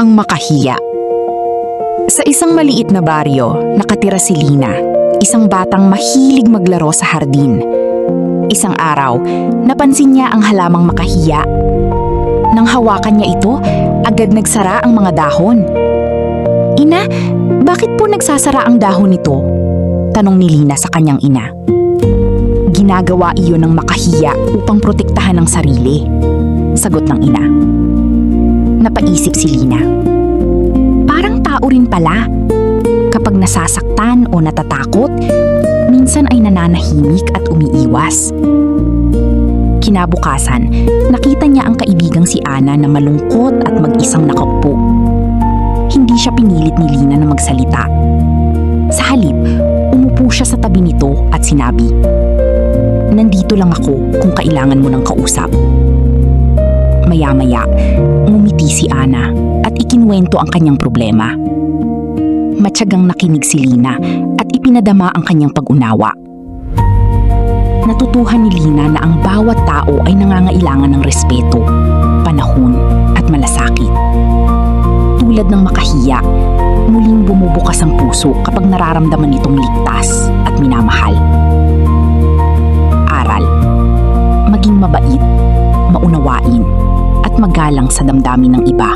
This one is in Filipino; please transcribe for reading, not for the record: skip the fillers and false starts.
Ang makahiya. Sa isang maliit na baryo, nakatira si Lina, isang batang mahilig maglaro sa hardin. Isang araw, napansin niya ang halamang makahiya. Nang hawakan niya ito, agad nagsara ang mga dahon. "Ina, bakit po nagsasara ang dahon nito?" tanong ni Lina sa kanyang ina. "Ginagawa iyon ng makahiya upang protektahan ang sarili," sagot ng ina. Napaisip si Lina. Parang tao rin pala. Kapag nasasaktan o natatakot, minsan ay nananahimik at umiiwas. Kinabukasan, nakita niya ang kaibigang si Ana na malungkot at mag-isang nakaupo. Hindi siya pinilit ni Lina na magsalita. Sa halip, umupo siya sa tabi nito at sinabi, "Nandito lang ako kung kailangan mo ng kausap." Maya-maya, ngumiti si Ana at ikinuwento ang kanyang problema. Matyagang nakinig si Lina at ipinadama ang kanyang pag-unawa. Natutuhan ni Lina na ang bawat tao ay nangangailangan ng respeto, panahon at malasakit. Tulad ng makahiya, muling bumubukas ang puso kapag nararamdaman itong ligtas at minamahal. Aral: maging mabait, maunawain, at magalang sa damdamin ng iba.